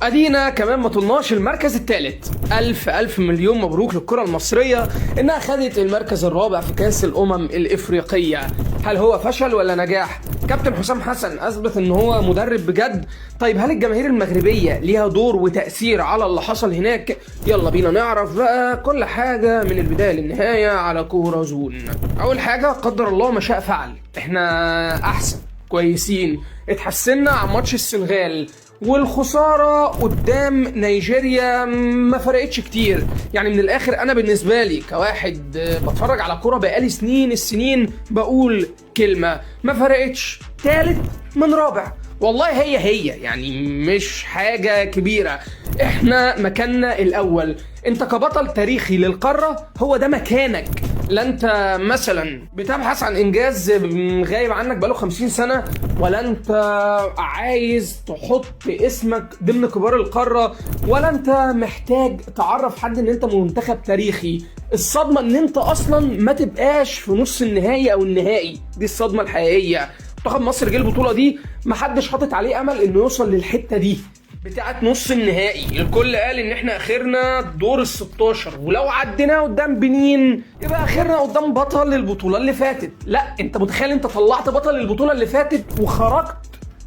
ادينا كمان ما طلناش المركز الثالث. الف مليون مبروك للكرة المصرية انها خدت المركز الرابع في كاس الامم الافريقية. هل هو فشل ولا نجاح؟ كابتن حسام حسن اثبت ان هو مدرب بجد. طيب هل الجماهير المغربية ليها دور وتأثير على اللي حصل هناك؟ يلا بينا نعرف بقى كل حاجة من البداية للنهاية على كورة زون. اول حاجة قدر الله ما شاء فعل، احنا احسن كويسين، اتحسنا عن ماتش السنغال، والخسارة قدام نيجيريا ما فرقتش كتير. يعني من الاخر انا بالنسبة لي كواحد بتفرج على كورة بقالي السنين بقول كلمة ما فرقتش، تالت من رابع والله هي يعني مش حاجة كبيرة. احنا مكاننا الاول، انت كبطل تاريخي للقارة هو ده مكانك. لا انت مثلا بتبحث عن انجاز غايب عنك بقاله 50 سنة، ولا انت عايز تحط اسمك ضمن كبار القارة، ولا انت محتاج تعرف حد ان انت منتخب تاريخي. الصدمة ان انت اصلا ما تبقاش في نص النهائي او النهائي، دي الصدمة الحقيقية. منتخب مصر جه البطولة دي محدش حاطط عليه امل انه يوصل للحتة دي بتاعت نص النهائي. الكل قال ان احنا اخرنا دور ال16، ولو عديناه قدام بنين يبقى اخرنا قدام بطل البطولة اللي فاتت. لا انت متخيل انت طلعت بطل البطولة اللي فاتت وخرجت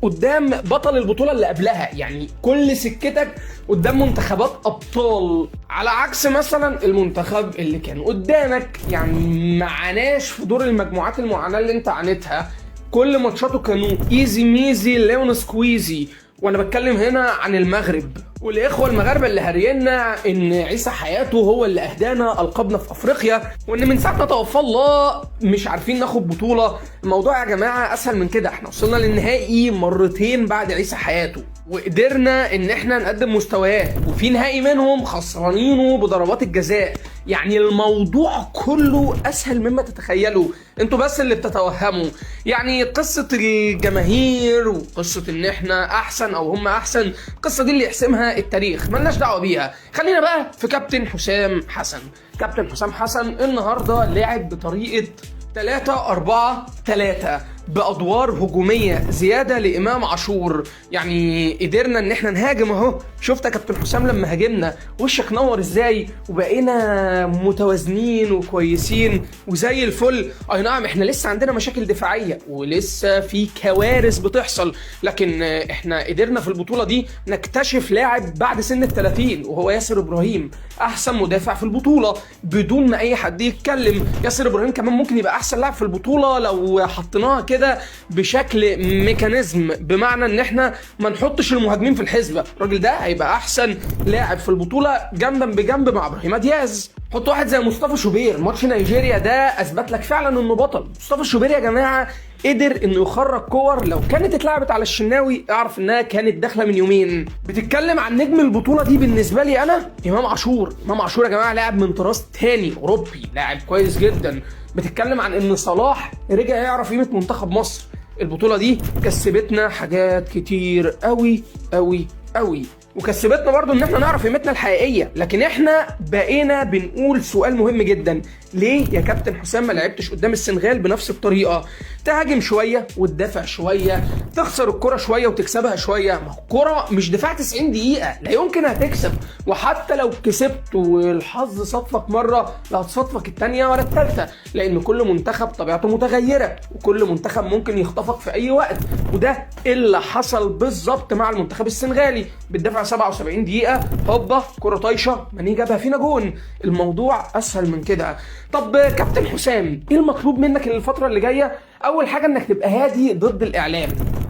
قدام بطل البطولة اللي قبلها، يعني كل سكتك قدام منتخبات ابطال، على عكس مثلا المنتخب اللي كان قدامك يعني معناش في دور المجموعات المعاناة اللي انت عانيتها. كل ماتشاته كانوا ايزي ميزي ليون سكويزي، وانا بتكلم هنا عن المغرب والاخوه المغاربه اللي هرينا ان عيسى حياته هو اللي اهدانا القابنا في افريقيا، وان من ساعه ما توفى الله مش عارفين ناخد بطوله. الموضوع يا جماعه اسهل من كده، احنا وصلنا للنهائي مرتين بعد عيسى حياته، وقدرنا ان احنا نقدم مستويات، وفي نهائي منهم خسرانينه بضربات الجزاء. يعني الموضوع كله اسهل مما تتخيلوا، انتوا بس اللي بتتوهموا. يعني قصة الجماهير وقصة ان احنا احسن او هم احسن، القصة دي اللي يحسمها التاريخ، ملناش دعوة بيها. خلينا بقى في كابتن حسام حسن. كابتن حسام حسن النهاردة لعب بطريقة 3-4-3 بأدوار هجومية زيادة لإمام عاشور. يعني قدرنا ان احنا نهاجم اهو. شفت يا كابتن حسام لما هاجمنا وشك نور ازاي، وبقينا متوازنين وكويسين وزي الفل. اي نعم احنا لسه عندنا مشاكل دفاعية ولسه في كوارث بتحصل، لكن احنا قدرنا في البطولة دي نكتشف لاعب بعد سن ال30 وهو ياسر ابراهيم، احسن مدافع في البطولة بدون ما اي حد يتكلم. ياسر ابراهيم كمان ممكن يبقى احسن لاعب في البطولة لو حطيناها كده بشكل ميكانيزم، بمعنى ان احنا ما نحطش المهاجمين في الحسبة. الراجل ده هيبقى احسن لاعب في البطولة جنبا بجنب مع ابراهيم دياز. حط واحد زي مصطفى شوبير، ماتش نيجيريا ده اثبت لك فعلا انه بطل. مصطفى شوبير يا جماعة قدر انه يخرج كور لو كانت اتلعبت على الشناوي اعرف انها كانت داخله من يومين. بتتكلم عن نجم البطوله دي بالنسبه لي انا امام عاشور. امام عاشور يا جماعه لاعب من طراز تاني اوروبي، لاعب كويس جدا. بتتكلم عن ان صلاح رجع يعرف قيمه منتخب مصر. البطوله دي كسبتنا حاجات كتير قوي قوي قوي، وكسبتنا برضو ان احنا نعرف قيمتنا الحقيقيه. لكن احنا بقينا بنقول سؤال مهم جدا، ليه يا كابتن حسام ما لعبتش قدام السنغال بنفس الطريقه؟ تهاجم شويه وتدافع شويه، تخسر الكره شويه وتكسبها شويه. ما الكره مش دفاع 90 دقيقه، لا يمكن هتكسب. وحتى لو كسبت والحظ صدفك مره لا هتصادفك الثانيه ولا الثالثه، لان كل منتخب طبيعته متغيره، وكل منتخب ممكن يخطفك في اي وقت. وده اللي حصل بالظبط مع المنتخب السنغالي. بتدافع 77 دقيقه هوبا كره طايشه ماني جابها فينا جون. الموضوع اسهل من كده. طب كابتن حسام ايه المطلوب منك الفتره اللي جايه؟ اول حاجه انك تبقى هادي ضد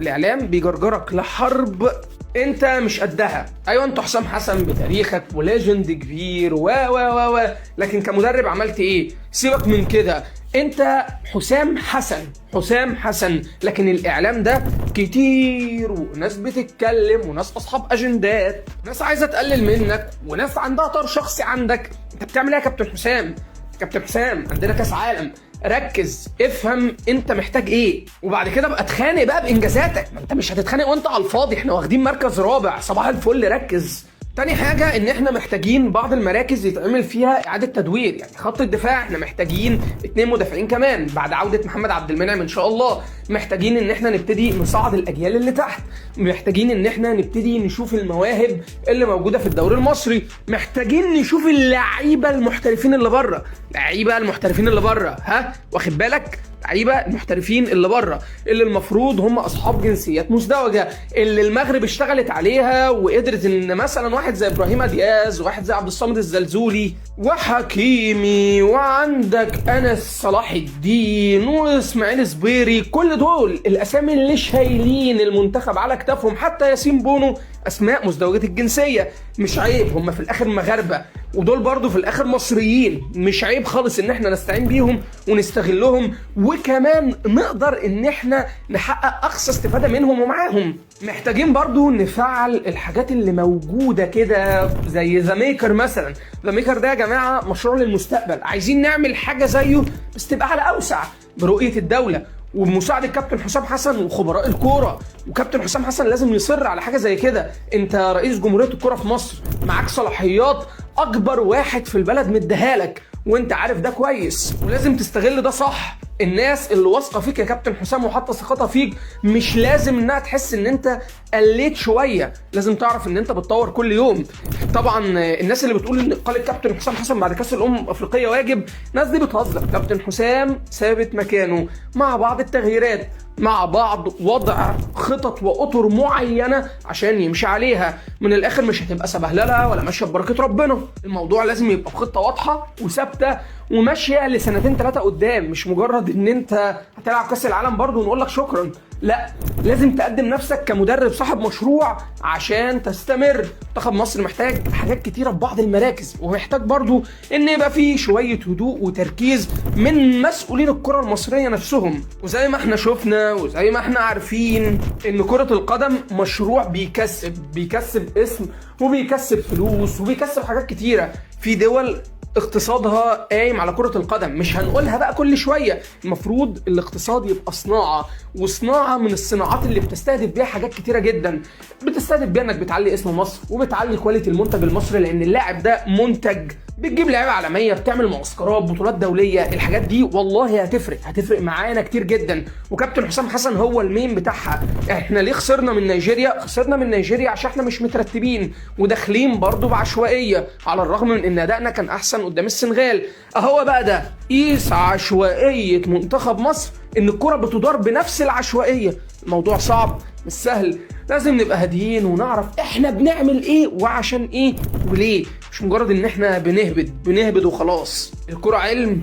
الاعلام بيجرجرك لحرب انت مش قدها. ايوه انت حسام حسن بتاريخك وليجند كبير و لكن كمدرب عملت ايه؟ سيبك من كده، انت حسام حسن. لكن الاعلام ده كتير، وناس بتتكلم، وناس اصحاب اجندات، ناس عايزه تقلل منك، وناس عندها طار شخصي عندك. انت بتعمل ايه يا كابتن حسام؟ كابتن حسام عندنا كاس عالم، ركز افهم انت محتاج ايه، وبعد كده بقى اتخانق بقى بانجازاتك. ما انت مش هتتخانق وانت على الفاضي. احنا واخدين مركز رابع، صباح الفل، ركز. تاني حاجة ان احنا محتاجين بعض المراكز يتعمل فيها اعادة تدوير. يعني خط الدفاع احنا محتاجين 2 مدافعين كمان بعد عودة محمد عبد المنعم ان شاء الله. محتاجين ان احنا نبتدي نصعد الاجيال اللي تحت. محتاجين ان احنا نبتدي نشوف المواهب اللي موجودة في الدوري المصري. محتاجين نشوف اللعيبة المحترفين اللي بره. لعيبة المحترفين اللي بره، واخد بالك؟ لعيبه المحترفين اللي بره اللي المفروض هم اصحاب جنسيات مزدوجه، اللي المغرب اشتغلت عليها وقدرت ان مثلا واحد زي ابراهيم دياز وواحد زي عبد الصمد الزلزولي وحكيمي وعندك انس صلاح الدين واسماعيل زبيري، كل دول الاسامي اللي شايلين المنتخب على كتافهم، حتى ياسين بونو اسماء مزدوجه الجنسيه. مش عيب، هم في الاخر مغاربه ودول برضو في الاخر مصريين، مش عيب خالص ان احنا نستعين بيهم ونستغلهم، وكمان نقدر ان احنا نحقق اقصى استفاده منهم ومعاهم. محتاجين برضو نفعل الحاجات اللي موجوده كده زي ذا ميكر مثلا. ذا ميكر ده يا جماعه مشروع للمستقبل، عايزين نعمل حاجه زيه بس تبقى على اوسع برؤيه الدوله وبمساعدة كابتن حسام حسن وخبراء الكوره. وكابتن حسام حسن لازم يصر على حاجه زي كده. انت رئيس جمهوريه الكوره في مصر، معاك صلاحيات اكبر واحد في البلد مديها لك وانت عارف ده كويس، ولازم تستغل ده صح. الناس اللي واثقه فيك يا كابتن حسام وحاطه ثقتها فيك مش لازم انها تحس ان انت قليت شويه، لازم تعرف ان انت بتطور كل يوم. طبعا الناس اللي بتقول ان اقاله كابتن حسام حسن بعد كاس الافريقيه واجب، الناس دي بتهزر. كابتن حسام ثابت مكانه مع بعض التغييرات، مع بعض وضع خطط واطر معينه عشان يمشي عليها. من الاخر مش هتبقى سبهلله ولا ماشيه ببركه ربنا، الموضوع لازم يبقى بخطه واضحه وثابته وماشيه لسنتين 3 قدام، مش مجرد ان انت هتلعب كاس العالم برضه ونقول لك شكرا. لا، لازم تقدم نفسك كمدرب صاحب مشروع عشان تستمر. منتخب مصر محتاج حاجات كتيره في بعض المراكز، ومحتاج برضو ان يبقى فيه شويه هدوء وتركيز من مسؤولين الكره المصريه نفسهم. وزي ما احنا شفنا وزي ما احنا عارفين ان كره القدم مشروع بيكسب اسم وبيكسب فلوس وبيكسب حاجات كتيره. في دول اقتصادها قايم على كرة القدم، مش هنقولها بقى كل شوية. المفروض الاقتصاد يبقى صناعة، وصناعة من الصناعات اللي بتستهدف بيها حاجات كتيرة جدا. بتستهدف بيها انك بتعلي اسم مصر وبتعلي كواليتي المنتج المصري، لان اللاعب ده منتج. بتجيب لعيبه عالميه، بتعمل معسكرات، بطولات دوليه، الحاجات دي والله هتفرق معانا كتير جدا. وكابتن حسام حسن هو المين بتاعها. احنا ليه خسرنا من نيجيريا؟ خسرنا من نيجيريا عشان احنا مش مترتبين وداخلين برضو بعشوائيه، على الرغم من ان ادائنا كان احسن قدام السنغال. اهو بقى ده قيس عشوائيه منتخب مصر، ان الكره بتدار بنفس العشوائيه. الموضوع صعب مش سهل، لازم نبقى هاديين ونعرف احنا بنعمل ايه وعشان ايه وليه، مش مجرد ان احنا بنهبد وخلاص. الكرة علم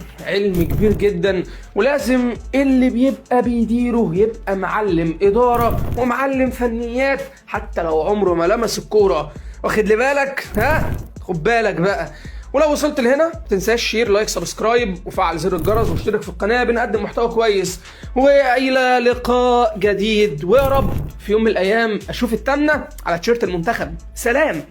كبير جدا، ولازم اللي بيبقى بيديره يبقى معلم ادارة ومعلم فنيات حتى لو عمره ما لمس الكورة. واخد لي بالك؟ خد بالك بقى. ولو وصلت لهنا متنساش شير لايك سبسكرايب وفعل زر الجرس واشترك في القناة، بنقدم محتوى كويس. وإلى لقاء جديد، ويا رب في يوم من الأيام أشوف التامنة على تيشيرت المنتخب. سلام.